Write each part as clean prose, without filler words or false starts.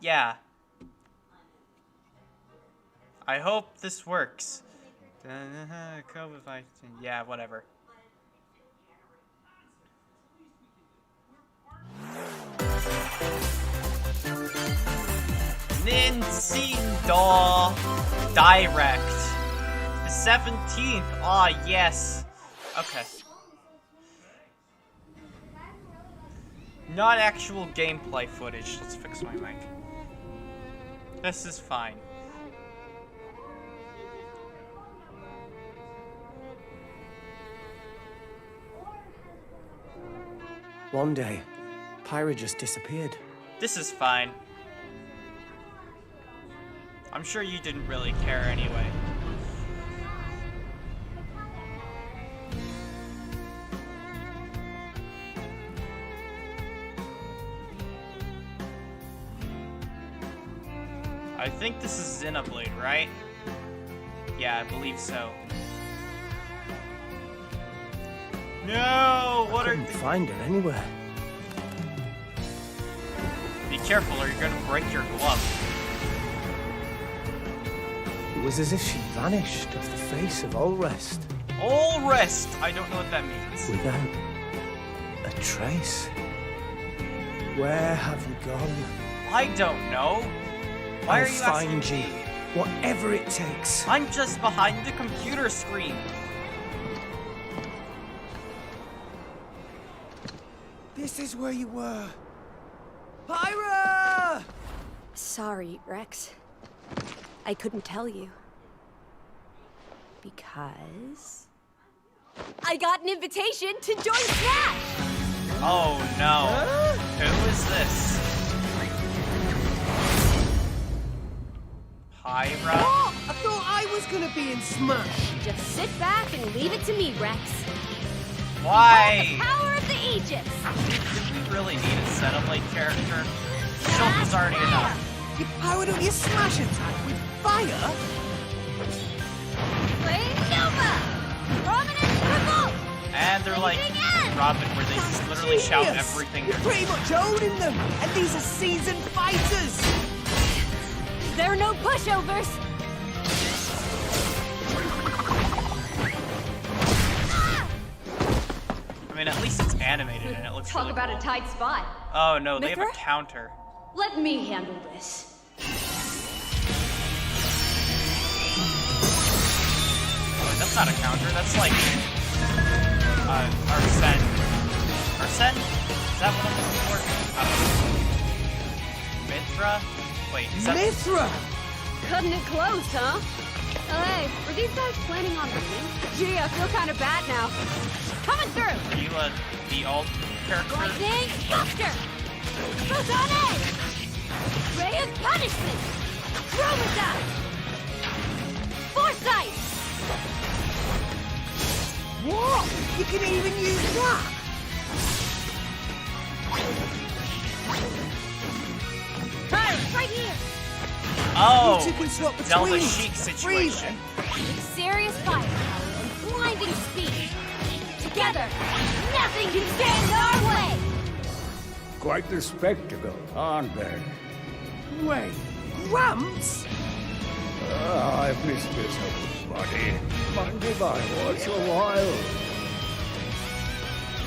Yeah. I hope this works. Yeah, whatever. Nintendo Direct. The 17th. Ah, yes. Okay. Not actual gameplay footage. Let's fix my mic. This is fine. One day, Pyra just disappeared. This is fine. I'm sure you didn't really care anyway. I think this is Xenoblade, right? Yeah, I believe so. No! What Couldn't find her anywhere. Be careful or you're gonna break your glove. It was as if she vanished off the face of all rest. All rest! I don't know what that means. Without a trace. Where have you gone? I don't know. Why are you asking I'll find you, whatever it takes. I'm just behind the computer screen. This is where you were. Pyra! Sorry, Rex. I couldn't tell you. Because... I got an invitation to join Smash! Oh no. Who is this? Pyra? Oh, I thought I was gonna be in Smash. Just sit back and leave it to me, Rex. Why? The power of the Aegis! Did we really need a Xenoblade character? Shulk was already enough. You powered up your Smash attack with fire? Flame Nova! Prominence Revolt! And they're like Robin, where they just literally shout everything. You're pretty much owning them, and these are seasoned fighters. There are no pushovers! I mean, at least it's animated and it looks Talk really about cool. a tight spot. Oh no, they have a Mithra? counter. Let me handle this. Wait, that's not a counter, that's like... Arsene. Arsene? Is that what I'm looking for? Mithra? Wait, is that... Mithra! Cutting it close, huh? Oh, hey, were these guys planning on leaving? Gee, I feel kind of bad now. Coming through! Are you the alt character? Lightning, Buster! Photonic! Ray of Punishment! Chromata! Foresight! What? You can even use that? Hey, right here! Oh, You two can swap it's Zelda between. Chic situation. With serious firepower and blinding speed. Together, nothing can stand our way! Quite the spectacle, aren't they? Wait, Gramps? I've missed this old buddy. Mind if I watch a while?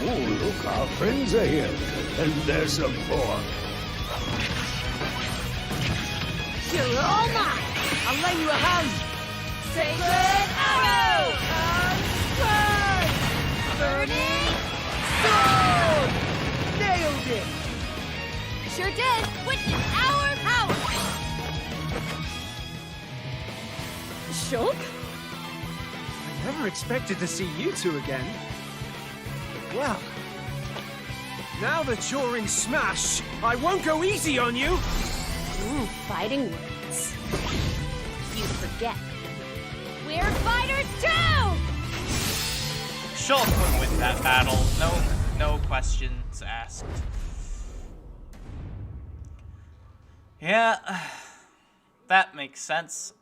Oh, look, our friends are here. And there's some pork. You're all mine! I'll lay you a hand. Sacred arrow! Burning Sword! Nailed it! sure did! Witness our power! Shulk? I never expected to see you two again. Well, now that you're in Smash, I won't go easy on you! Fighting words. You forget. We're fighters too! Shulk would win that battle. No questions asked. Yeah, that makes sense.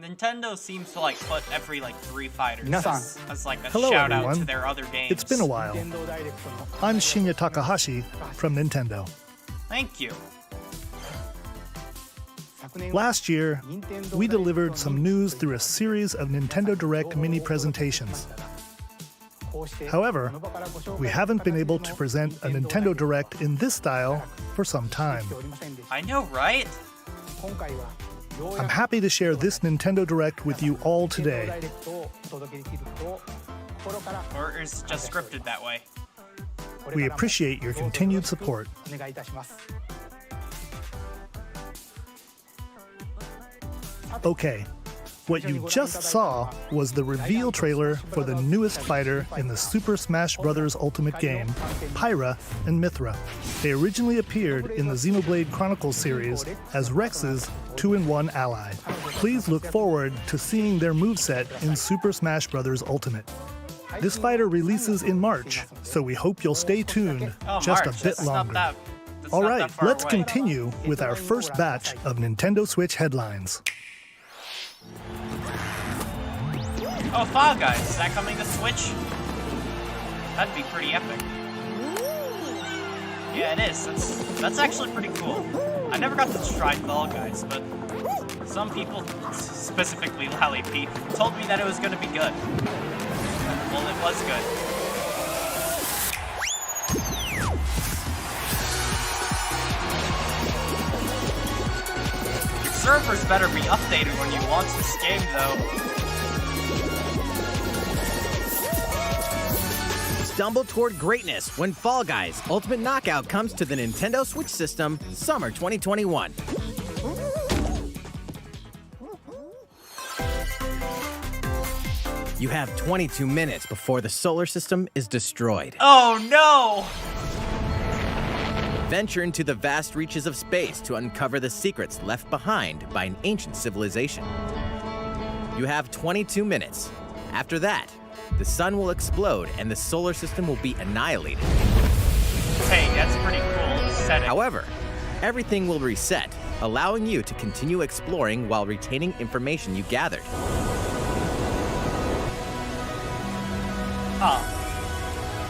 Nintendo seems to like put every like 3 fighters as like a Hello, shout out everyone. to their other games. It's been a while. I'm Shinya Takahashi from Nintendo. Thank you. Last year, we delivered some news through a series of Nintendo Direct mini presentations. However, we haven't been able to present a Nintendo Direct in this style for some time. I know, right? I'm happy to share this Nintendo Direct with you all today. Or is it just scripted that way? We appreciate your continued support. Okay, what you just saw was the reveal trailer for the newest fighter in the Super Smash Bros. Ultimate game, Pyra and Mythra. They originally appeared in the Xenoblade Chronicles series as Rex's 2-in-1 ally. Please look forward to seeing their moveset in Super Smash Bros. Ultimate. This fighter releases in March, so we hope you'll stay tuned just a bit longer. All right, let's continue with our first batch of Nintendo Switch headlines. Oh, Fall Guys, is that coming to Switch? That'd be pretty epic. Yeah, it is. That's actually pretty cool. I never got to try Fall Guys, but some people, specifically Lally P, told me that it was going to be good. Well, it was good. Your servers better be updated when you launch this game, though. Stumble toward greatness when Fall Guys Ultimate Knockout comes to the Nintendo Switch system summer 2021. You have 22 minutes before the solar system is destroyed. Oh no! Venture into the vast reaches of space to uncover the secrets left behind by an ancient civilization. You have 22 minutes. After that, the sun will explode and the solar system will be annihilated. Hey, that's pretty cool setting. However, everything will reset, allowing you to continue exploring while retaining information you gathered. Oh,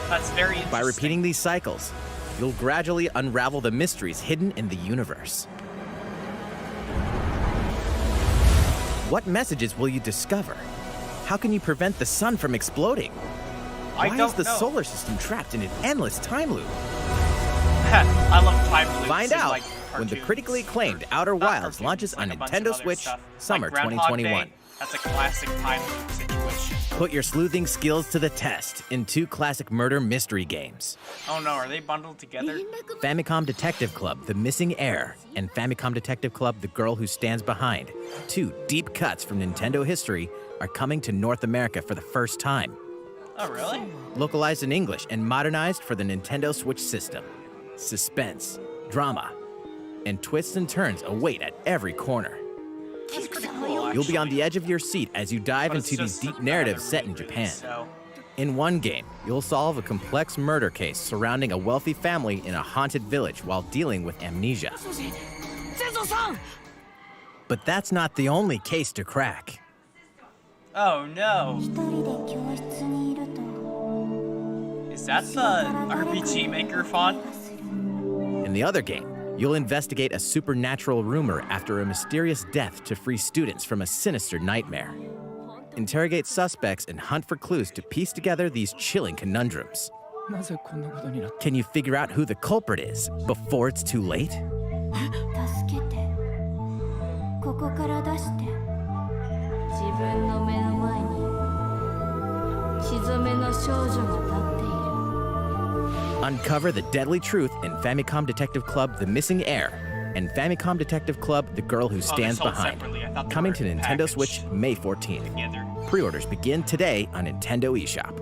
that's very interesting. By repeating these cycles, you'll gradually unravel the mysteries hidden in the universe. What messages will you discover? How can you prevent the sun from exploding? Why is the solar system trapped in an endless time loop? I love time loops. Find out like when the critically acclaimed Outer Wilds launches on Nintendo Switch summer 2021. That's a classic time loop situation. Put your sleuthing skills to the test in 2 classic murder mystery games. Oh no, are they bundled together? Famicom Detective Club, The Missing Heir, and Famicom Detective Club, The Girl Who Stands Behind. 2 deep cuts from Nintendo history are coming to North America for the first time. Oh really? Localized in English and modernized for the Nintendo Switch system. Suspense, drama, and twists and turns await at every corner. That's pretty cool, You'll be on the edge of your seat as you dive into these deep narratives set in Japan. So. In one game, you'll solve a complex murder case surrounding a wealthy family in a haunted village while dealing with amnesia. But that's not the only case to crack. Oh no. Is that the RPG Maker font? In the other game, you'll investigate a supernatural rumor after a mysterious death to free students from a sinister nightmare. Interrogate suspects and hunt for clues to piece together these chilling conundrums. Can you figure out who the culprit is before it's too late? Uncover the deadly truth in Famicom Detective Club The Missing Heir and Famicom Detective Club The Girl Who Stands Behind. Coming to Nintendo Switch May 14th. Together. Pre-orders begin today on Nintendo eShop.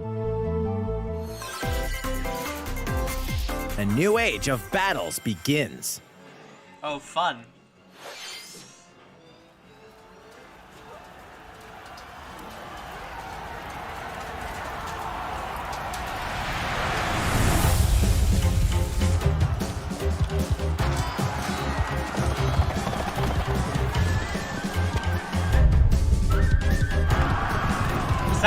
A new age of battles begins. Oh, fun. Is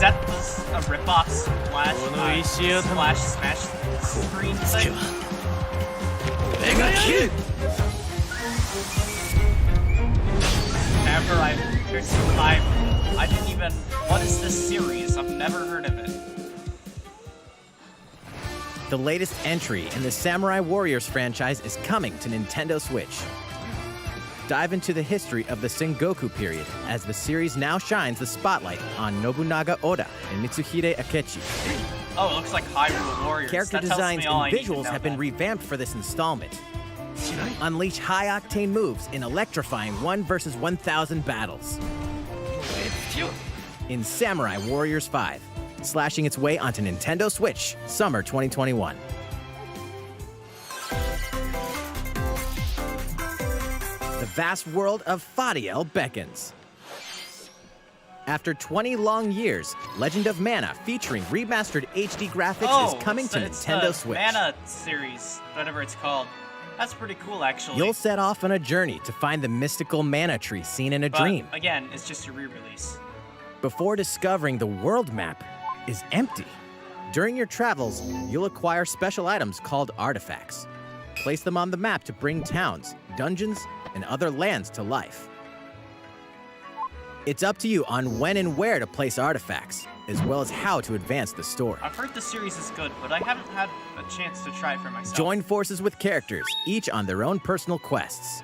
that a Ripoff Smash screen thing? characters. I didn't even... What is this series? I've never heard of it. The latest entry in the Samurai Warriors franchise is coming to Nintendo Switch. Dive into the history of the Sengoku period as the series now shines the spotlight on Nobunaga Oda and Mitsuhide Akechi. Oh, it looks like Hyrule Warriors. Character That tells me designs all I and need to visuals know have been then. revamped for this installment. Unleash high-octane moves in electrifying 1 versus 1,000 battles. In Samurai Warriors 5, slashing its way onto Nintendo Switch, summer 2021. The vast world of Fadiel beckons. After 20 long years, Legend of Mana, featuring remastered HD graphics, is coming to it's Nintendo the Switch. Mana series, whatever it's called. That's pretty cool, actually. You'll set off on a journey to find the mystical mana tree seen in a But, dream. again, it's just a re-release. Before discovering the world map is empty. During your travels, you'll acquire special items called artifacts. Place them on the map to bring towns, dungeons, and other lands to life. It's up to you on when and where to place artifacts, as well as how to advance the story. I've heard the series is good, but I haven't had a chance to try it for myself. Join forces with characters, each on their own personal quests.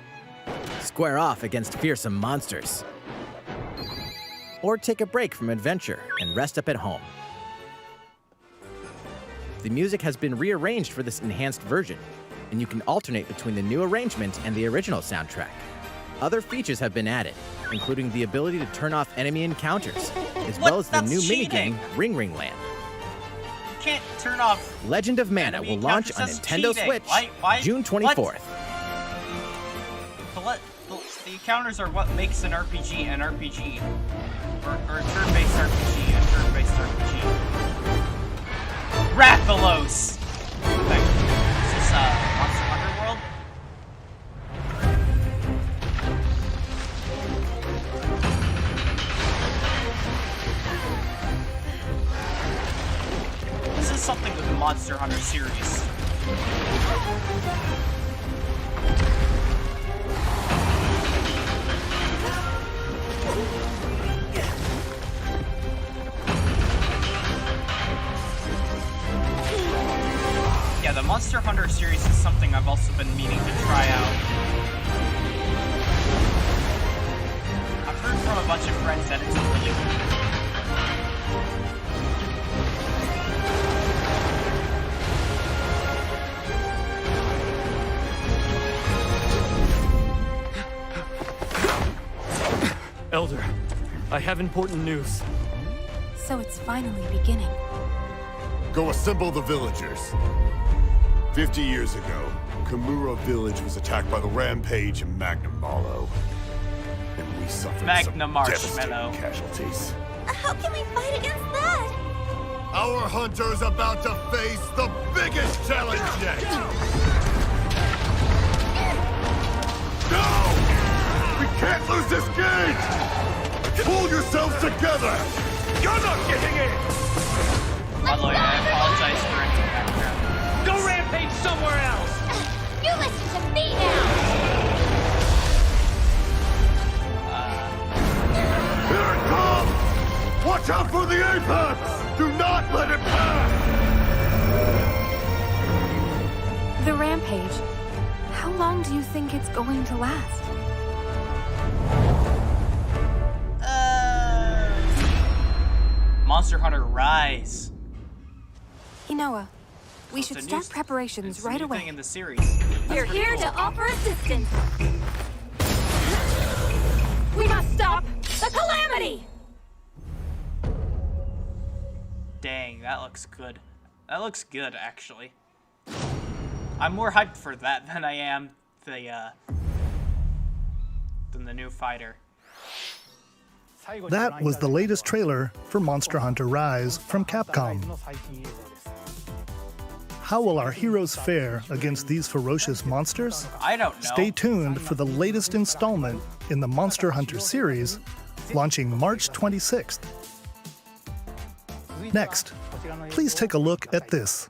Square off against fearsome monsters. Or take a break from adventure and rest up at home. The music has been rearranged for this enhanced version, and you can alternate between the new arrangement and the original soundtrack. Other features have been added, including the ability to turn off enemy encounters, as well as the That's new cheating. minigame Ring Ring Land. You can't turn off... Legend of Mana enemy will launch on encounters. That's Nintendo cheating. Switch Why- June what? 24th. The encounters are what makes an RPG an RPG. Or a turn-based RPG a turn-based RPG. Rathalos! Thank you. Is this, Monster Hunter World? This is something with the Monster Hunter series. Yeah, the Monster Hunter series is something I've also been meaning to try out. I've heard from a bunch of friends that it's really good. Elder, I have important news. So it's finally beginning. Go assemble the villagers. 50 years ago, Kamura village was attacked by the Rampage and Magnum Mallow. And we suffered Magna some Marshmallow. devastating casualties. How can we fight against that? Our hunter's about to face the biggest challenge yet! No! We can't lose this game! Pull yourselves together! You're not getting in! By the way, I apologize for any background. Go rampage somewhere else! You listen to me now! Here it comes! Watch out for the apex! Do not let it pass! The rampage. How long do you think it's going to last? Monster Hunter Rise. Inoa, we should It's a start new- preparations it's a right new away. thing in the series. We're here to offer assistance. We must stop the calamity! Dang, that looks good. That looks good, actually. I'm more hyped for that than I am than the new fighter. That was the latest trailer for Monster Hunter Rise from Capcom. How will our heroes fare against these ferocious monsters? I don't know. Stay tuned for the latest installment in the Monster Hunter series, launching March 26th. Next, please take a look at this.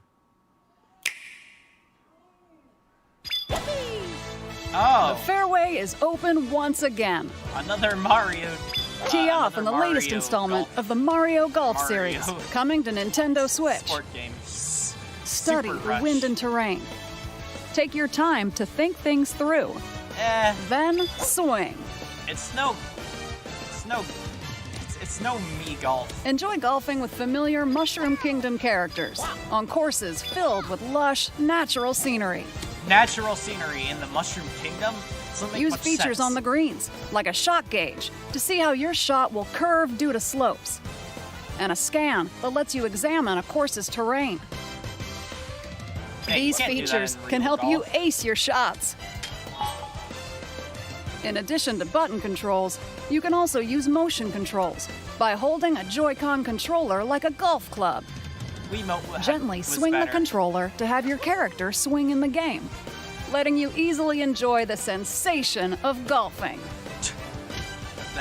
Oh, Fairway is open once again. another Mario Tee off in the Another latest Mario installment Golf. of the Mario Golf Mario. series, coming to Nintendo Switch. Sport game. Study Super the Rush. wind and terrain. Take your time to think things through. Then swing. It's no me golf. Enjoy golfing with familiar Mushroom Kingdom characters on courses filled with lush, natural scenery. Natural scenery in the Mushroom Kingdom? Doesn't make Use much features sense. on the greens, like a shot gauge, to see how your shot will curve due to slopes. And a scan that lets you examine a course's terrain. Hey, you These can't do that features in can real help you golf. ace your shots. In addition to button controls, you can also use motion controls by holding a Joy-Con controller like a golf club. Wiimote Gently was swing the better. controller to have your character swing in the game, letting you easily enjoy the sensation of golfing.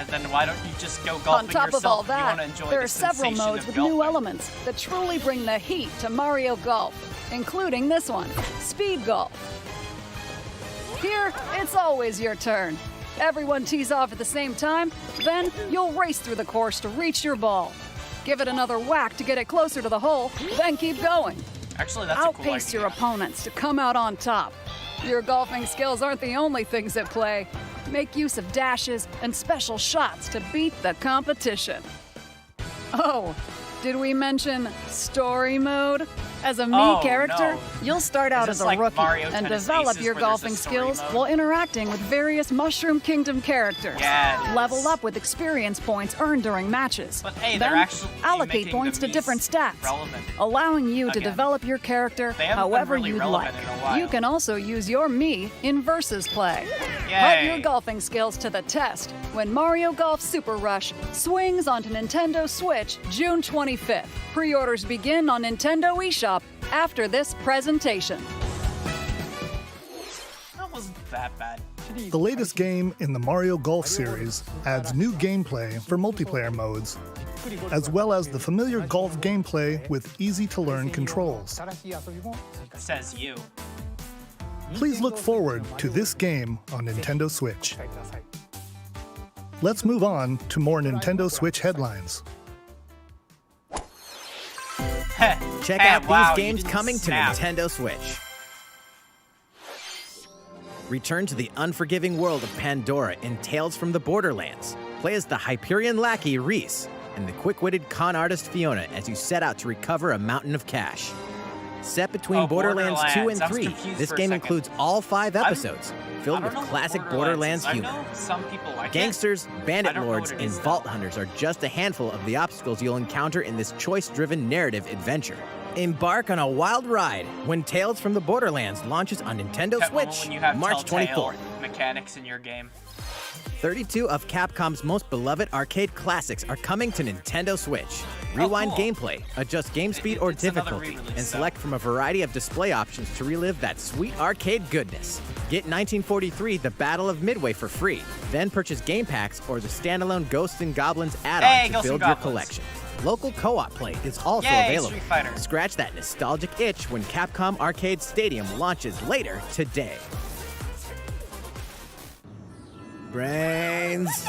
Then why don't you just go golfing On top yourself of all if you want to that, enjoy there the are several sensation modes of with golfing? new elements that truly bring the heat to Mario Golf, including this one, Speed Golf. Here, it's always your turn. Everyone tees off at the same time, then you'll race through the course to reach your ball. Give it another whack to get it closer to the hole, then keep going. Actually, that's a cool Outpace idea. your opponents to come out on top. Your golfing skills aren't the only things at play. Make use of dashes and special shots to beat the competition. Oh, did we mention story mode? As a Mii character, no. you'll start out Is as this a like rookie Mario and Tennis develop Aces your where there's a golfing story skills mode? while interacting with various Mushroom Kingdom characters. Yeah, it Level is. up with experience points earned during matches. But hey, they're then actually allocate making points the to Miis different stats, relevant. allowing you to Again. develop your character They haven't been however really you'd relevant like. in a while. You can also use your Mii in versus play. Put Yay. your golfing skills to the test when Mario Golf Super Rush swings onto Nintendo Switch June 25th. Pre-orders begin on Nintendo eShop after this presentation. That wasn't that bad. The latest game in the Mario Golf series adds new gameplay for multiplayer modes, as well as the familiar golf gameplay with easy-to-learn controls. Says you. Please look forward to this game on Nintendo Switch. Let's move on to more Nintendo Switch headlines. Check Hey, out wow, these you games didn't coming snap. to Nintendo Switch. Return to the unforgiving world of Pandora in Tales from the Borderlands. Play as the Hyperion lackey Reese and the quick-witted con artist Fiona as you set out to recover a mountain of cash. Set between Oh, Borderlands 2 and Borderlands. I was 3, confused this for a game second. includes all 5 episodes, I filled don't with know classic what Borderlands is. humor. I know some people like Gangsters, bandit I don't know lords, what it and is, vault though. hunters are just a handful of the obstacles you'll encounter in this choice-driven narrative adventure. Embark on a wild ride when Tales from the Borderlands launches on Nintendo it. Switch When you have March Telltale 24th. mechanics in your game. 32 of Capcom's most beloved arcade classics are coming to Nintendo Switch. Rewind cool. gameplay, adjust game speed or It's another difficulty, re-release, and so. select from a variety of display options to relive that sweet arcade goodness. Get 1943 The Battle of Midway for free, then purchase game packs or the standalone Ghosts and Goblins add-on Hey, to Ghosts and build your Goblins. collection. Local co-op play is also Yay, available. Street Fighter. Scratch that nostalgic itch when Capcom Arcade Stadium launches later today. Brains.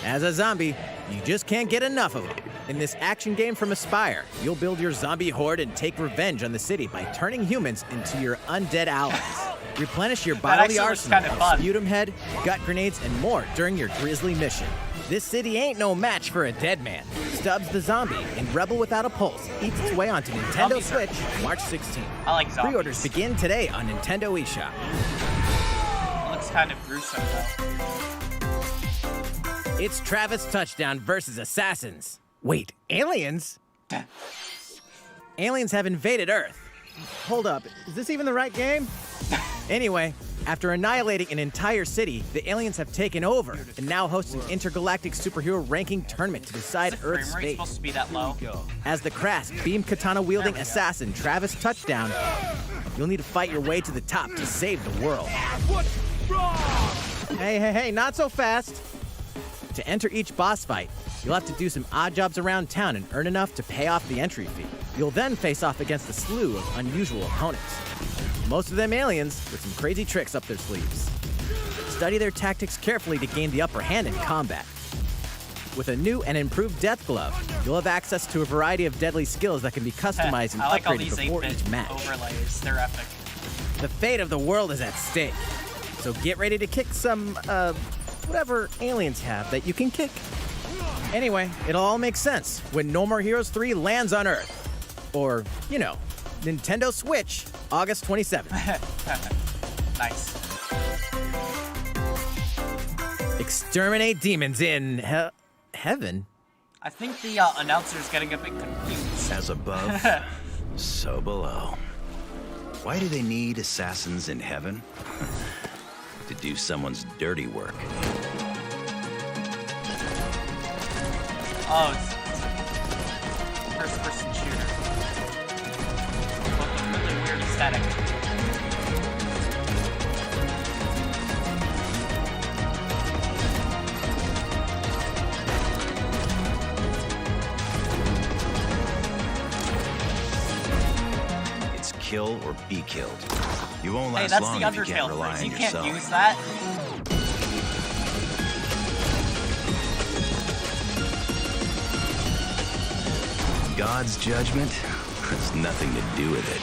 As a zombie, you just can't get enough of them. In this action game from Aspyr, you'll build your zombie horde and take revenge on the city by turning humans into your undead allies. Replenish your bodily actually looks arsenal kinda of fun. sputum head, gut grenades, and more during your grisly mission. This city ain't no match for a dead man. Stubbs the Zombie in Rebel Without a Pulse eats its way onto Nintendo Zombies are- Switch March 16th. I like zombies. Pre-orders begin today on Nintendo eShop. It looks kind of gruesome though. It's Travis Touchdown versus Assassins. Wait, aliens? Aliens have invaded Earth. Hold up, is this even the right game? Anyway, after annihilating an entire city, the aliens have taken over and now host an intergalactic superhero ranking tournament to decide Is the Earth's frame rate fate. supposed to be that low? As the crass, beam katana-wielding assassin Travis Touchdown, you'll need to fight your way to the top to save the world. Hey, not so fast. To enter each boss fight, you'll have to do some odd jobs around town and earn enough to pay off the entry fee. You'll then face off against a slew of unusual opponents. Most of them aliens with some crazy tricks up their sleeves. Study their tactics carefully to gain the upper hand in combat. With a new and improved Death Glove, you'll have access to a variety of deadly skills that can be customized and I like all upgraded these before 8-bit each match. overlays. They're epic. The fate of the world is at stake. So get ready to kick some, whatever aliens have that you can kick. Anyway, it'll all make sense when No More Heroes 3 lands on Earth. Or, you know, Nintendo Switch, August 27th. Nice. Exterminate demons in heaven? I think the announcer's getting a bit confused. As above, so below. Why do they need assassins in heaven? To do someone's dirty work. Oh, it's first-person shooter. With a really weird aesthetic. It's kill or be killed. You won't last Hey, that's long the if you can't Undertale rely phrase. on You yourself. can't use that. God's judgment has nothing to do with it.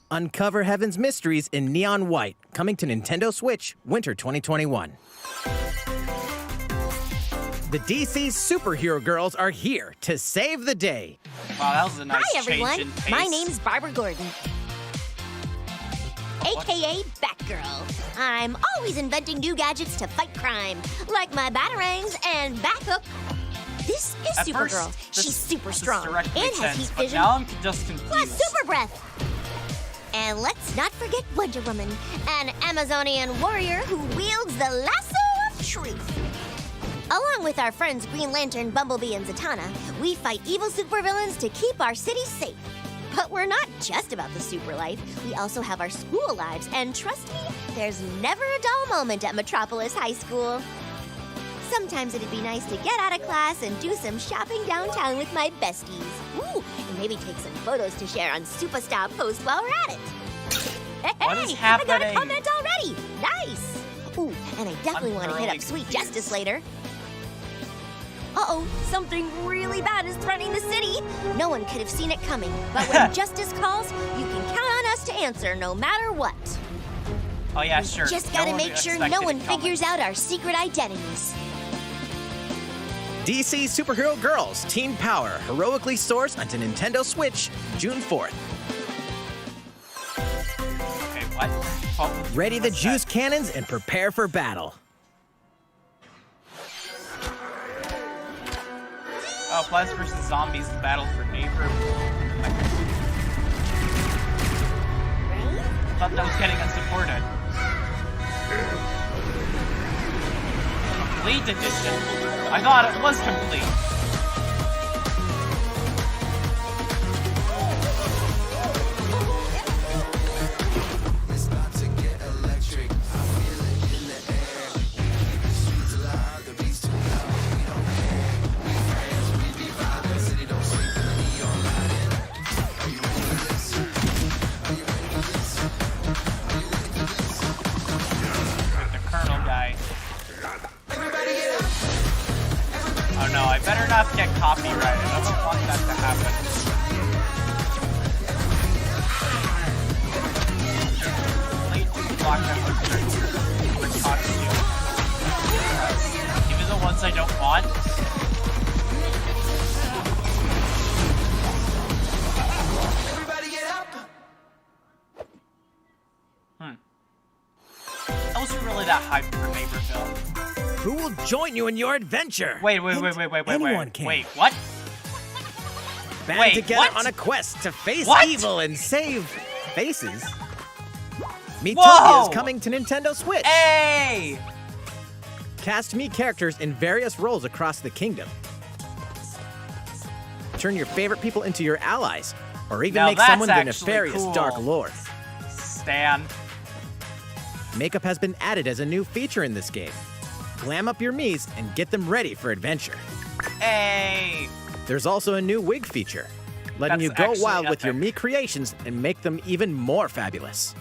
Uncover Heaven's mysteries in neon white, coming to Nintendo Switch, winter 2021. The DC superhero girls are here to save the day. Wow, that was a nice Hi, change everyone. in pace. My name's Barbara Gordon, aka Batgirl. I'm always inventing new gadgets to fight crime, like my batarangs and Bathook. This is At Supergirl. first, She's super strong and directly makes has sense, heat but vision, now I'm just confused. plus super breath. And let's not forget Wonder Woman, an Amazonian warrior who wields the lasso of truth. Along with our friends Green Lantern, Bumblebee, and Zatanna, we fight evil supervillains to keep our city safe. But we're not just about the super life. We also have our school lives, and trust me, there's never a dull moment at Metropolis High School. Sometimes it'd be nice to get out of class and do some shopping downtown with my besties. Ooh, and maybe take some photos to share on Superstar Post while we're at it. What is I got a happening? comment already. Nice. Ooh, and I definitely want to hit up thoroughly Sweet confused. Justice later. Uh-oh, something really bad is threatening the city. No one could have seen it coming, but when Justice calls, you can count on us to answer no matter what. Oh yeah, sure. Just No gotta one make sure expected no it one coming. figures out our secret identities. DC Superhero Girls Teen Power, heroically sourced onto Nintendo Switch, June 4th. Okay, what? Oh, Ready the what's juice that? cannons and prepare for battle. Oh, Plants vs. Zombies, the battle for neighbor. Thought that was getting unsupported. Complete edition. I thought it was complete. With the Colonel guy. Oh no, I better not get copyrighted. I don't want that to happen. Play block them with costume. Even the ones I don't want. I wasn't really that hyped for Neighborville. Who will join you in your adventure? Wait, Anyone can. Wait, what? Band wait, together what? on a quest to face What? evil and save faces. Miitopia Whoa! is coming to Nintendo Switch. Hey! Cast Mii characters in various roles across the kingdom. Turn your favorite people into your allies, or even Now make that's someone the actually nefarious cool. Dark Lord. Stan. Makeup has been added as a new feature in this game. Glam up your Miis and get them ready for adventure. Hey! There's also a new wig feature. letting you That's go actually wild with your epic. Mii creations and make them even more fabulous.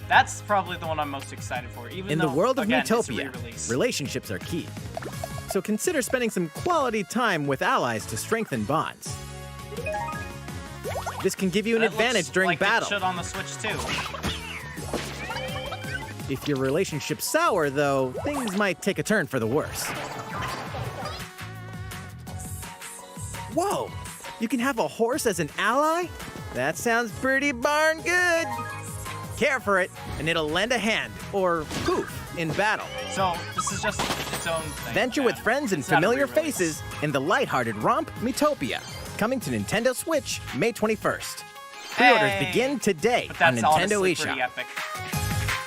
That's probably the one I'm most excited for. Even In the though, world of again, it's a Miitopia, re-release. relationships are key. So consider spending some quality time with allies to strengthen bonds. This can give you an It looks advantage during like battle. It should on the Switch too. If your relationship's sour, though, things might take a turn for the worse. Whoa! You can have a horse as an ally? That sounds pretty darn good. Care for it, and it'll lend a hand, or poof, in battle. So this is just its own thing. Venture with friends and It's not a familiar re-release. faces in the lighthearted romp Miitopia, coming to Nintendo Switch May 21st. Pre-orders Hey! begin today But on that's Nintendo honestly eShop. pretty epic.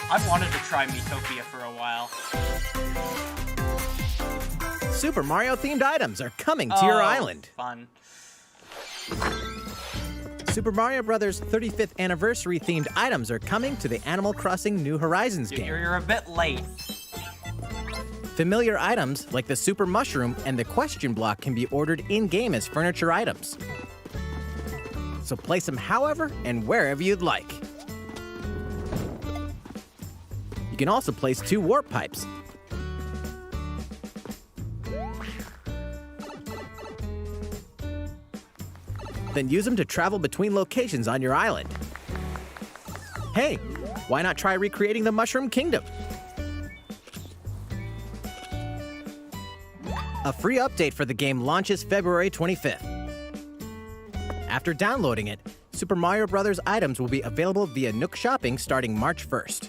I've wanted to try Miitopia for a while. Super Mario-themed items are coming to your island. Fun. Super Mario Bros. 35th anniversary themed items are coming to the Animal Crossing New Horizons game. You're a bit late. Familiar items like the Super Mushroom and the Question Block can be ordered in-game as furniture items. So place them however and wherever you'd like. You can also place 2 warp pipes. Then use them to travel between locations on your island. Hey, why not try recreating the Mushroom Kingdom? A free update for the game launches February 25th. After downloading it, Super Mario Bros. Items will be available via Nook Shopping starting March 1st.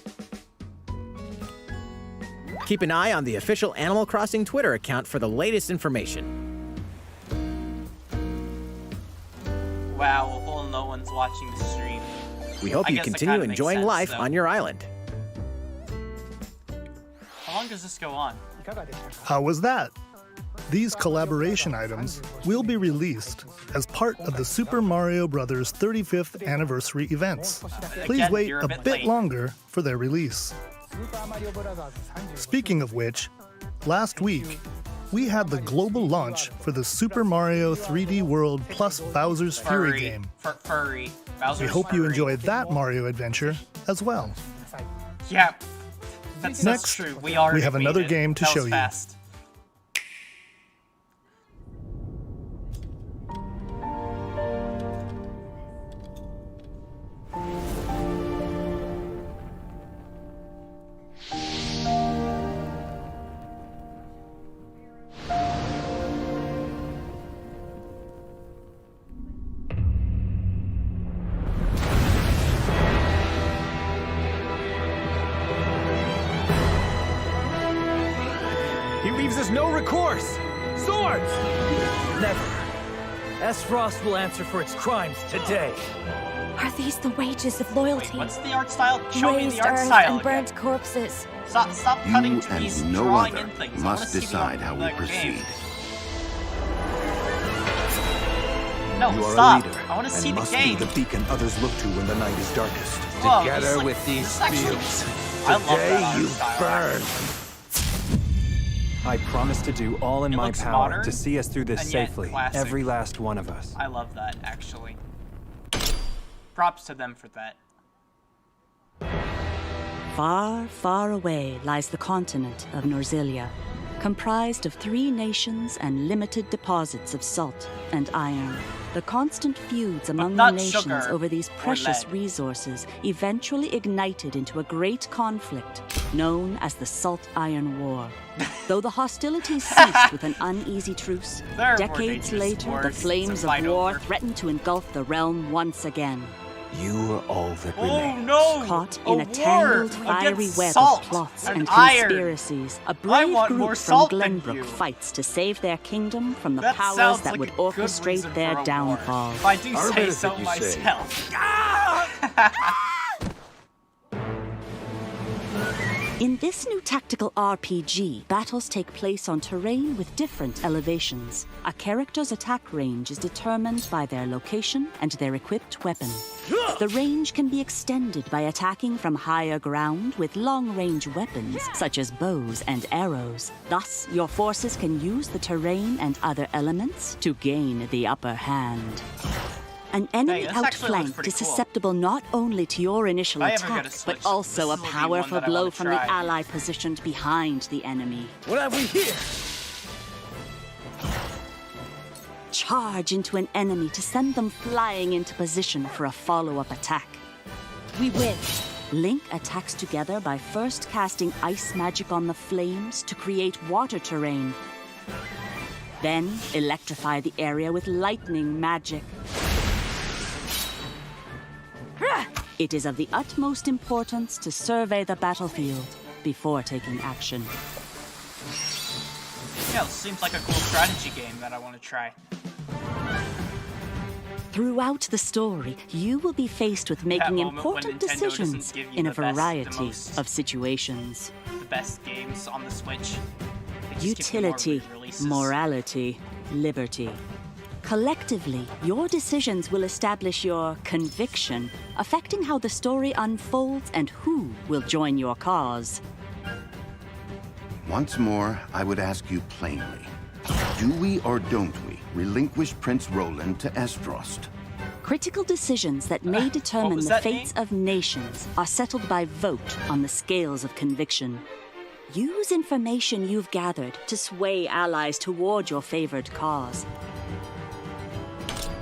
Keep an eye on the official Animal Crossing Twitter account for the latest information. Wow, well, no one's watching the stream. We hope I you guess that continue kinda makes enjoying sense, life though. on your island. How long does this go on? How was that? These collaboration items will be released as part of the Super Mario Bros. 35th anniversary events. Please Again, wait you're a a bit bit late. longer for their release. Speaking of which, last week, we had the global launch for the Super Mario 3D World plus Bowser's Fury game. Furry. Bowser's We hope you furry. enjoyed that Mario adventure as well. Yeah, that's Next, true. We already have beat another it. game to That show was you. fast. He leaves us no recourse! Swords! Never. S-Frost will answer for its crimes today. Are these the wages of loyalty? What's the art style? Show me Raised the art earth style and again. burnt corpses. Stop cutting You trees, and no drawing other in things. I wanna must see decide the, how we the proceed. Game. No, You are stop. a leader, I want to see and the must game. be the beacon others look to when the night is darkest. Whoa, Together this is like- with these this is actually- fields, I love that today art you style, burn. I promise to do all in It my looks power modern, to see us through this and yet safely. classic. Every last one of us. I love that, actually. Props to them for that. Far, far away lies the continent of Norzilia, comprised of 3 nations and limited deposits of salt and iron. The constant feuds among the not nations sugar over these or precious lead. resources eventually ignited into a great conflict known as the Salt Iron War. Though the hostilities ceased with an uneasy truce, There were decades dangerous later the wars to flames of fight war over. threatened to engulf the realm once again. You are all that Oh remains. no! Caught in a war tangled, fiery against web salt of plots and and iron. conspiracies, a I brave want group more from salt than Glenbrook you. fights to save their kingdom from the That powers sounds that like would a good orchestrate reason their for a war. downfall. If I do Our say benefit, so you say. myself. In this new tactical RPG, battles take place on terrain with different elevations. A character's attack range is determined by their location and their equipped weapon. The range can be extended by attacking from higher ground with long-range weapons, such as bows and arrows. Thus, your forces can use the terrain and other elements to gain the upper hand. An enemy outflanked is susceptible not only to your initial attack, but also a powerful blow from the ally positioned behind the enemy. What have we here? Charge into an enemy to send them flying into position for a follow-up attack. We win. Link attacks together by first casting ice magic on the flames to create water terrain. Then electrify the area with lightning magic. It is of the utmost importance to survey the battlefield before taking action. Yeah, it seems like a cool strategy game that I want to try. Throughout the story, you will be faced with making important decisions in a variety of situations. The best games on the Switch. Utility, morality, liberty. Collectively, your decisions will establish your conviction, affecting how the story unfolds and who will join your cause. Once more, I would ask you plainly. Do we or don't we relinquish Prince Roland to Estrost? Critical decisions that may determine the fates of nations are settled by vote on the scales of conviction. Use information you've gathered to sway allies toward your favored cause.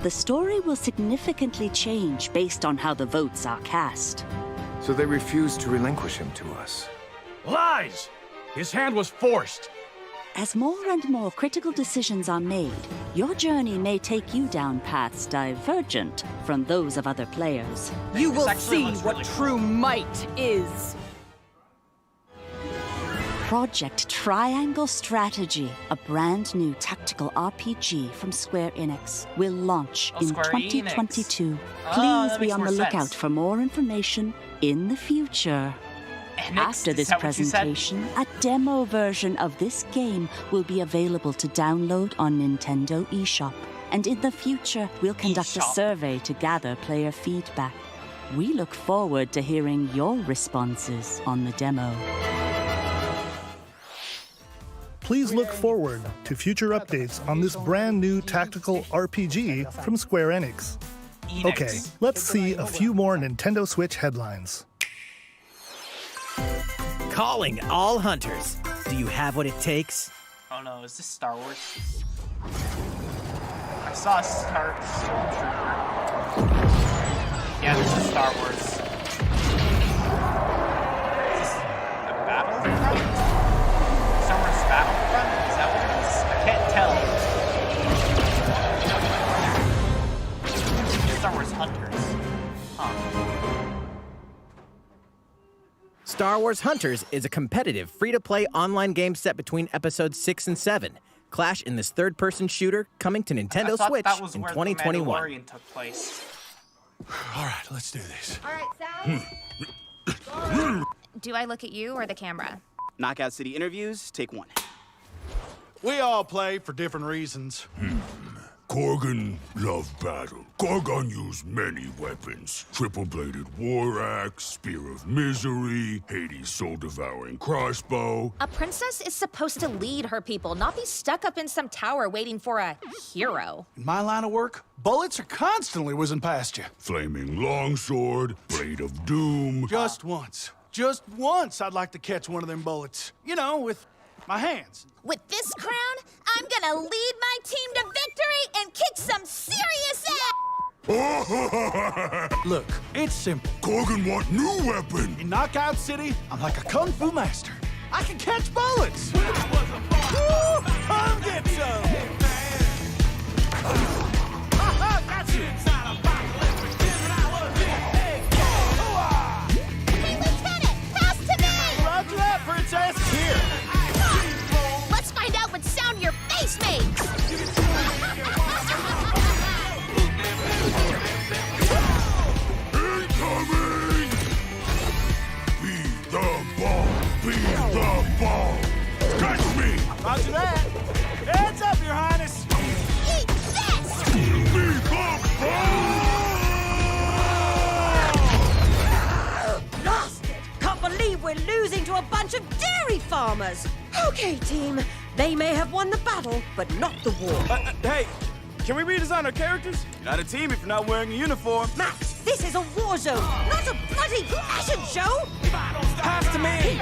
The story will significantly change based on how the votes are cast. So they refused to relinquish him to us. Lies! His hand was forced. As more and more critical decisions are made, your journey may take you down paths divergent from those of other players. You will see what true might is. Project Triangle Strategy, a brand new tactical RPG from Square Enix, will launch in 2022. Please be on the lookout for more information in the future. After this presentation, a demo version of this game will be available to download on Nintendo eShop. And in the future, we'll conduct a survey to gather player feedback. We look forward to hearing your responses on the demo. Please look forward to future updates on this brand new tactical RPG from Square Enix. Okay, let's see a few more Nintendo Switch headlines. Calling all hunters. Do you have what it takes? Oh no, is this Star Wars? I saw a Stormtrooper. Yeah, this is Star Wars. Is this a Battlefront? Star Wars Battlefront? Is that what it is? I can't tell. Star Wars Hunters. Huh. Star Wars Hunters is a competitive, free-to-play online game set between episodes 6 and 7. Clash in this third-person shooter coming to Nintendo Switch in 2021. The Mandalorian took place. All right, let's do this. All right, Sal. Do I look at you or the camera? Knockout City interviews, take one. We all play for different reasons. Korgan loved battle. Korgan used many weapons. Triple-bladed war axe, spear of misery, Hades' soul-devouring crossbow. A princess is supposed to lead her people, not be stuck up in some tower waiting for a hero. In my line of work, bullets are constantly whizzing past you. Flaming longsword, blade of doom. Just once I'd like to catch one of them bullets. You know, with my hands. With this crown, I'm gonna lead my team to victory and kick some serious ass! Look, it's simple. Korgan want new weapon. In Knockout City, I'm like a kung fu master. I can catch bullets. Woo! Come get some! Got you! Hey, Lieutenant, pass to me! Roger that, Princess. Here. Let's find out what sound your face makes! Incoming! Be the bomb! Be Roger that. Heads up, Your Highness. Eat this! Lost it! Can't believe we're losing to a bunch of dairy farmers. Okay, team. They may have won the battle, but not the war. Hey, can we redesign our characters? You're not a team if you're not wearing a uniform. Max, this is a war zone, not a bloody fashion show. Pass to me.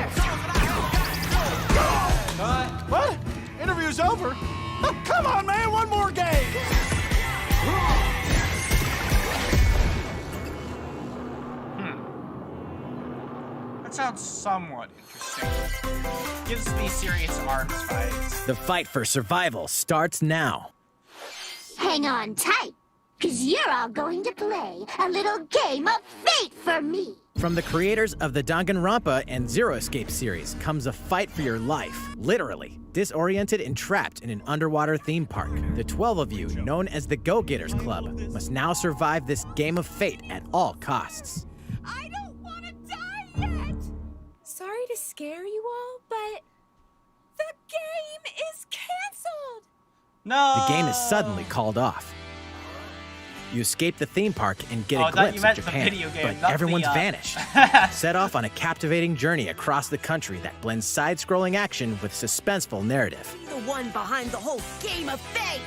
What? Interview's over? Oh, come on, man, one more game. That sounds somewhat interesting. Gives me serious arms fights. The fight for survival starts now. Hang on tight, because you're all going to play a little game of fate for me. From the creators of the Danganronpa and Zero Escape series comes a fight for your life, literally. Disoriented and trapped in an underwater theme park, the 12 of you, known as the Go-Getters Club, must now survive this game of fate at all costs. I don't want to die yet! Sorry to scare you all, but the game is canceled! No! The game is suddenly called off. You escape the theme park and get a thought glimpse you of meant the Japan, video game, but not everyone's the, vanished. Set off on a captivating journey across the country that blends side-scrolling action with suspenseful narrative. The one behind the whole game of fate.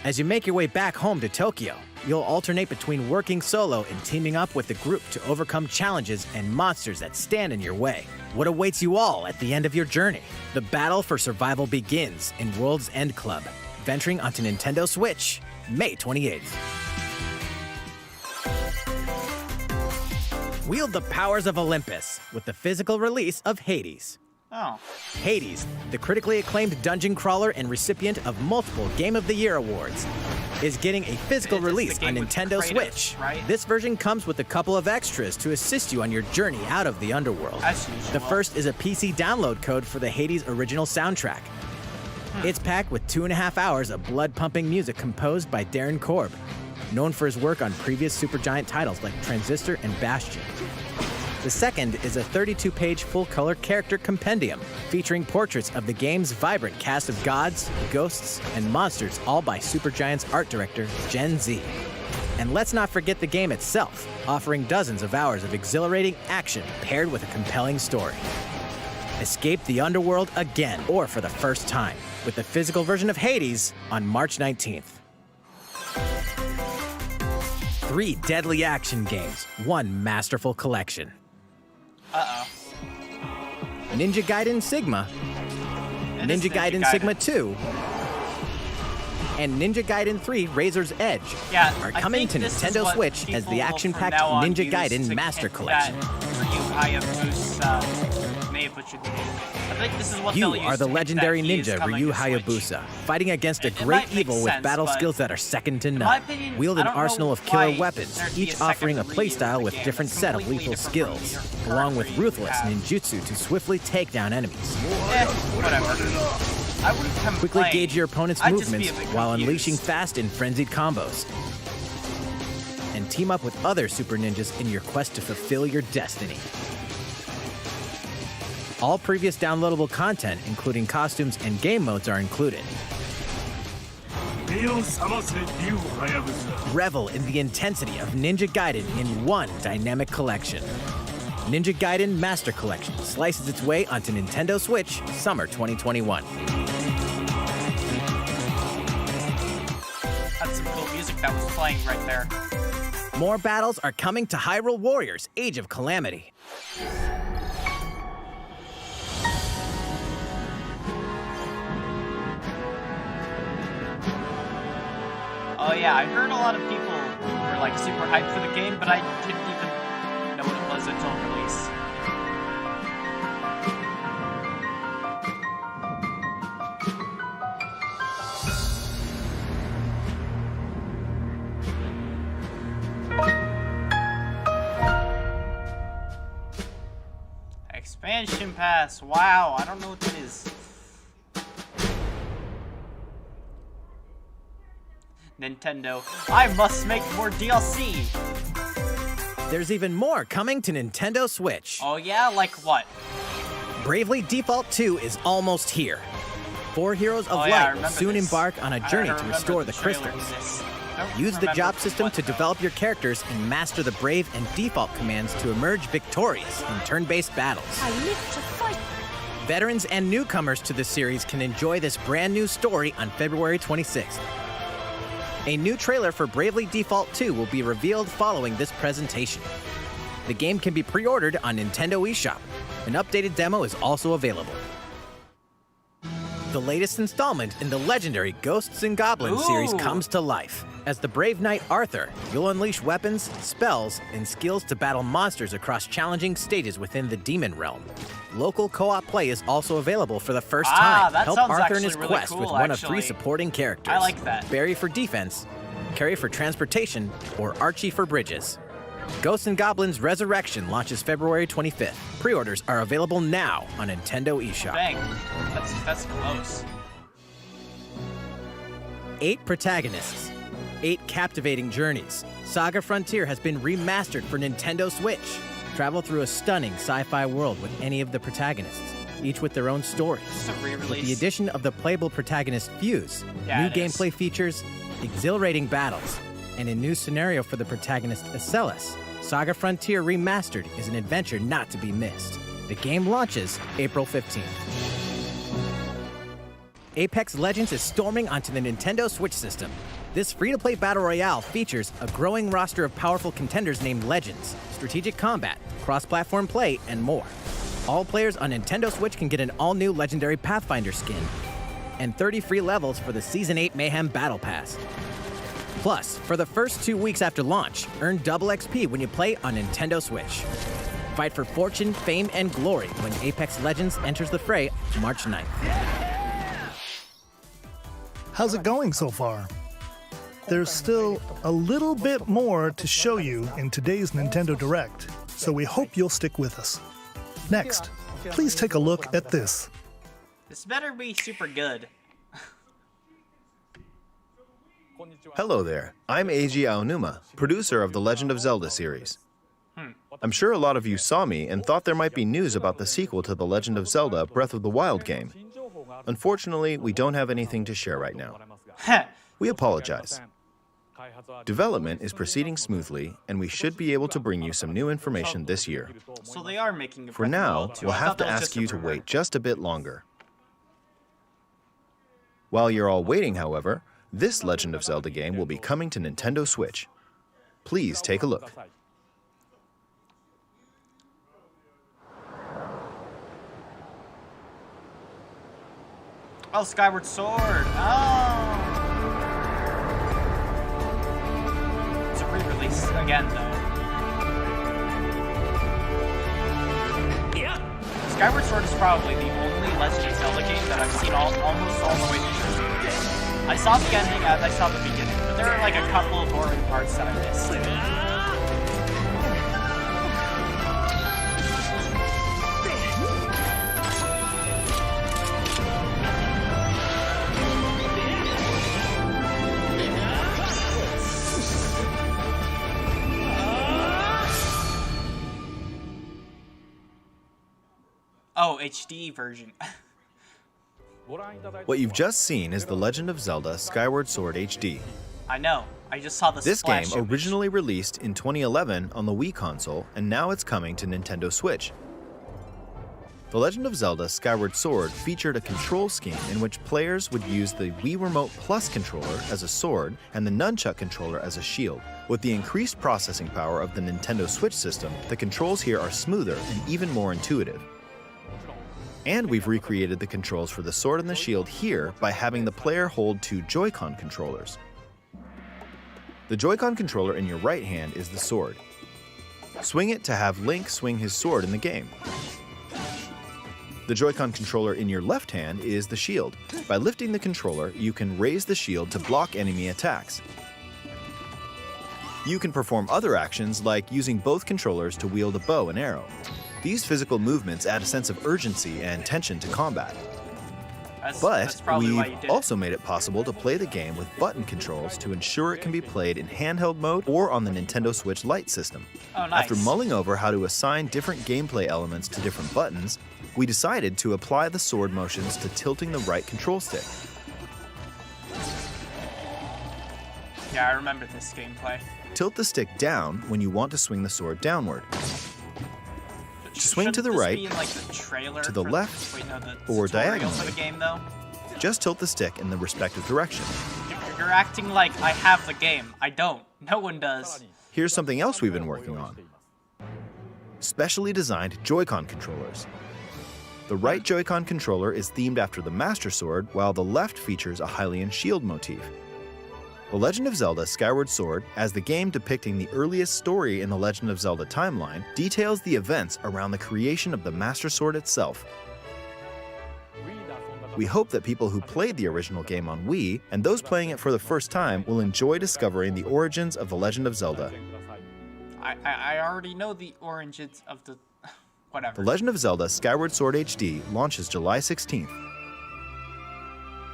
As you make your way back home to Tokyo, you'll alternate between working solo and teaming up with the group to overcome challenges and monsters that stand in your way. What awaits you all at the end of your journey? The battle for survival begins in World's End Club, venturing onto Nintendo Switch, May 28th. Wield the powers of Olympus with the physical release of Hades. Oh. Hades, the critically acclaimed dungeon crawler and recipient of multiple Game of the Year awards, is getting a physical release on Nintendo Switch. Right? This version comes with a couple of extras to assist you on your journey out of the underworld. As usual. The first is a PC download code for the Hades original soundtrack. It's packed with 2.5 hours of blood-pumping music composed by Darren Korb, known for his work on previous Supergiant titles like Transistor and Bastion. The second is a 32-page full-color character compendium featuring portraits of the game's vibrant cast of gods, ghosts, and monsters, all by Supergiant's art director, Gen Z. And let's not forget the game itself, offering dozens of hours of exhilarating action paired with a compelling story. Escape the underworld again, or for the first time, with the physical version of Hades on March 19th. 3 deadly action games, 1 masterful collection. Uh-oh. Ninja Gaiden Sigma, Ninja Gaiden Sigma 2, and Ninja Gaiden 3 Razor's Edge are coming to Nintendo Switch as the action-packed Ninja Gaiden Master Collection. You are the legendary ninja Ryu Hayabusa, fighting against a great evil with battle skills that are second to none. Wield an arsenal of killer weapons, each offering a playstyle with different set of lethal skills, along with ruthless ninjutsu to swiftly take down enemies. Quickly gauge your opponent's movements while unleashing fast and frenzied combos. And team up with other super ninjas in your quest to fulfill your destiny. All previous downloadable content, including costumes and game modes, are included. Revel in the intensity of Ninja Gaiden in one dynamic collection. Ninja Gaiden Master Collection slices its way onto Nintendo Switch summer 2021. That's some cool music that was playing right there. More battles are coming to Hyrule Warriors: Age of Calamity. Oh yeah, I heard a lot of people were like super hyped for the game, but I didn't even know what it was until release. Expansion Pass, wow, I don't know what that is. Nintendo, I must make more DLC! There's even more coming to Nintendo Switch. Oh yeah, like what? Bravely Default 2 is almost here. 4 heroes of light will soon embark on a journey to restore the crystals. Use the job system to develop your characters and master the brave and default commands to emerge victorious in turn-based battles. I live to fight. Veterans and newcomers to the series can enjoy this brand new story on February 26th. A new trailer for Bravely Default 2 will be revealed following this presentation. The game can be pre-ordered on Nintendo eShop. An updated demo is also available. The latest installment in the legendary Ghosts and Goblins series comes to life. As the brave knight Arthur, you'll unleash weapons, spells, and skills to battle monsters across challenging stages within the demon realm. Local co-op play is also available for the first time. Help Arthur in his quest with one of 3 supporting characters. I like that. Barry for defense, Carrie for transportation, or Archie for bridges. Ghosts and Goblins Resurrection launches February 25th. Pre-orders are available now on Nintendo eShop. Dang, that's close. 8 protagonists, 8 captivating journeys. Saga Frontier has been remastered for Nintendo Switch. Travel through a stunning sci-fi world with any of the protagonists, each with their own stories. With the addition of the playable protagonist Fuse, new gameplay features, exhilarating battles, and a new scenario for the protagonist Acellus, Saga Frontier Remastered is an adventure not to be missed. The game launches April 15th. Apex Legends is storming onto the Nintendo Switch system. This free-to-play battle royale features a growing roster of powerful contenders named Legends, strategic combat, cross-platform play, and more. All players on Nintendo Switch can get an all-new Legendary Pathfinder skin, and 30 free levels for the Season 8 Mayhem Battle Pass. Plus, for the first 2 weeks after launch, earn double XP when you play on Nintendo Switch. Fight for fortune, fame, and glory when Apex Legends enters the fray March 9th. How's it going so far? There's still a little bit more to show you in today's Nintendo Direct, so we hope you'll stick with us. Next, please take a look at this. This better be super good. Hello there, I'm Eiji Aonuma, producer of the Legend of Zelda series. I'm sure a lot of you saw me and thought there might be news about the sequel to the Legend of Zelda Breath of the Wild game. Unfortunately, we don't have anything to share right now. We apologize. Development is proceeding smoothly, and we should be able to bring you some new information this year. So they are making a For now, we'll have to ask you to wait just a bit longer. While you're all waiting, however, this Legend of Zelda game will be coming to Nintendo Switch. Please take a look. Oh, Skyward Sword. Oh. It's a re-release again, though. Yeah. Skyward Sword is probably the only Legend of Zelda game that I've seen almost all the way through. I saw the ending and I saw the beginning, but there are like a couple of boring parts that I missed. Oh, HD version. What you've just seen is The Legend of Zelda Skyward Sword HD. I know. I just saw the This game splash image. originally released in 2011 on the Wii console, and now it's coming to Nintendo Switch. The Legend of Zelda Skyward Sword featured a control scheme in which players would use the Wii Remote Plus controller as a sword and the Nunchuck controller as a shield. With the increased processing power of the Nintendo Switch system, the controls here are smoother and even more intuitive. And we've recreated the controls for the sword and the shield here by having the player hold 2 Joy-Con controllers. The Joy-Con controller in your right hand is the sword. Swing it to have Link swing his sword in the game. The Joy-Con controller in your left hand is the shield. By lifting the controller, you can raise the shield to block enemy attacks. You can perform other actions like using both controllers to wield a bow and arrow. These physical movements add a sense of urgency and tension to combat. But probably why you we've did also made it possible to play the game with button controls to ensure it can be played in handheld mode or on the Nintendo Switch Lite system. Oh, nice. After mulling over how to assign different gameplay elements to different buttons, we decided to apply the sword motions to tilting the right control stick. Yeah, I remember this gameplay. Tilt the stick down when you want to swing the sword downward. Swing to the right, Be in, like, the trailer to the for left, wait, no, the or tutorial diagonally. for the game, though? Just tilt the stick in the respective direction. You're acting like I have the game. I don't. No one does. Here's something else we've been working on. Specially designed Joy-Con controllers. The right Joy-Con controller is themed after the Master Sword, while the left features a Hylian shield motif. The Legend of Zelda Skyward Sword, as the game depicting the earliest story in the Legend of Zelda timeline, details the events around the creation of the Master Sword itself. We hope that people who played the original game on Wii, and those playing it for the first time, will enjoy discovering the origins of the Legend of Zelda. I already know the origins of the... whatever. The Legend of Zelda Skyward Sword HD launches July 16th.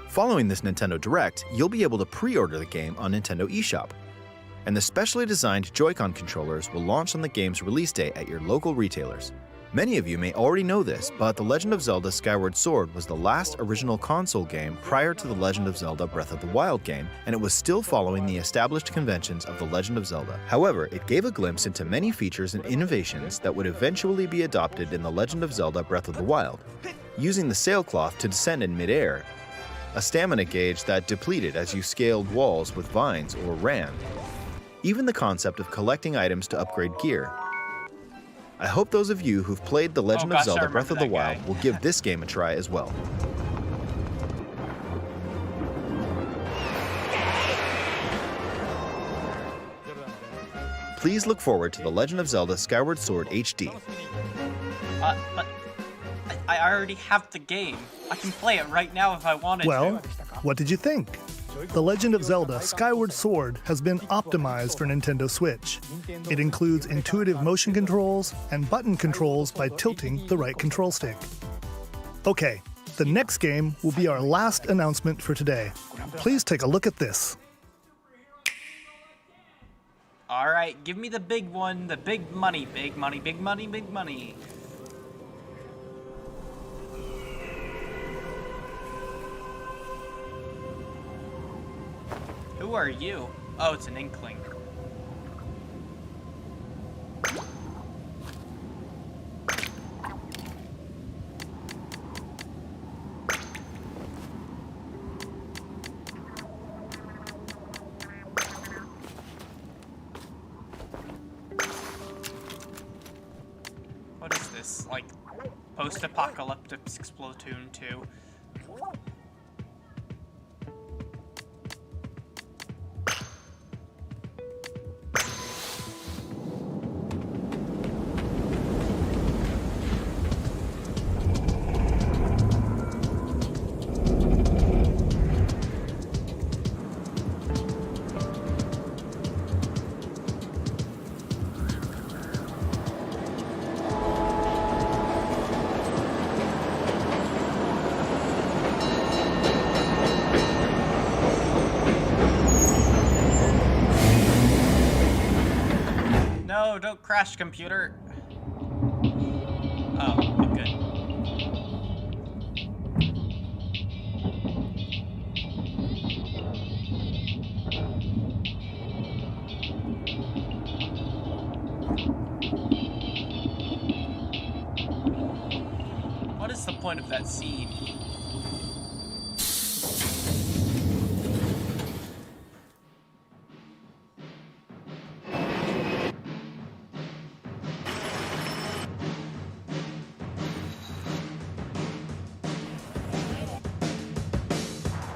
Following this Nintendo Direct, you'll be able to pre-order the game on Nintendo eShop. And the specially designed Joy-Con controllers will launch on the game's release day at your local retailers. Many of you may already know this, but The Legend of Zelda Skyward Sword was the last original console game prior to The Legend of Zelda Breath of the Wild game, and it was still following the established conventions of The Legend of Zelda. However, it gave a glimpse into many features and innovations that would eventually be adopted in The Legend of Zelda Breath of the Wild. Using the sailcloth to descend in midair, a stamina gauge that depleted as you scaled walls with vines or ran. Even the concept of collecting items to upgrade gear. I hope those of you who've played The Legend of Zelda Breath of the Wild will give this game a try as well. Please look forward to The Legend of Zelda Skyward Sword HD. But I already have the game. I can play it right now if I wanted Well, to. what did you think? The Legend of Zelda Skyward Sword has been optimized for Nintendo Switch. It includes intuitive motion controls and button controls by tilting the right control stick. Okay, the next game will be our last announcement for today. Please take a look at this. Alright, give me the big one, the big money, big money, big money, big money. Who are you? Oh, it's an inkling. What is this? Like, post-apocalyptic Splatoon 2? No, don't crash, computer. Oh, I'm good. What is the point of that scene?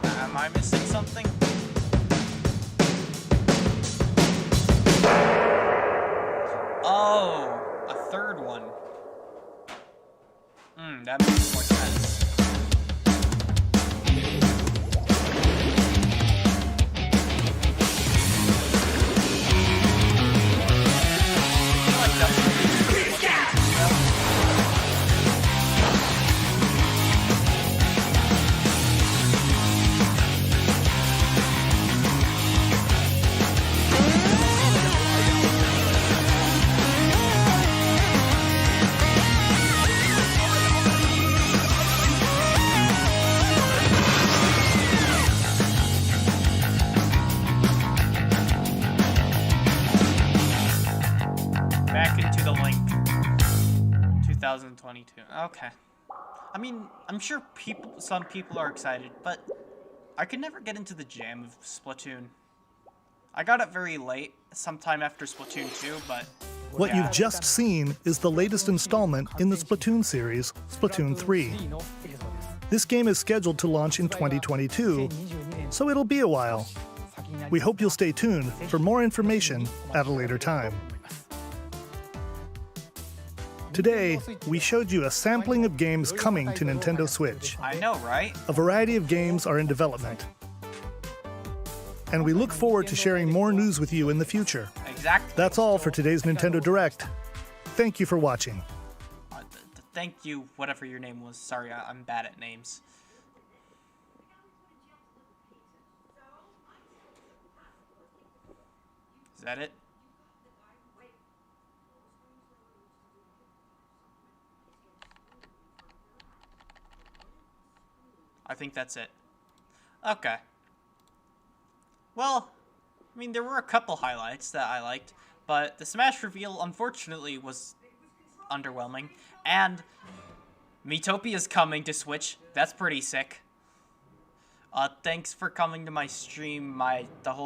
Am I missing something? Oh, a third one. That makes more sense. 2022. Okay. I mean, I'm sure some people are excited, but I could never get into the jam of Splatoon. I got it very late, sometime after Splatoon 2, but... What you've just seen is the latest installment in the Splatoon series, Splatoon 3. This game is scheduled to launch in 2022, so it'll be a while. We hope you'll stay tuned for more information at a later time. Today, we showed you a sampling of games coming to Nintendo Switch. I know, right? A variety of games are in development. And we look forward to sharing more news with you in the future. Exactly. That's all for today's Nintendo Direct. Thank you for watching. Thank you, whatever your name was. Sorry, I'm bad at names. Is that it? I think that's it. Okay. Well, I mean, there were a couple highlights that I liked, but the Smash reveal, unfortunately, was underwhelming. And Miitopia is coming to Switch. That's pretty sick. Thanks for coming to my stream. The whole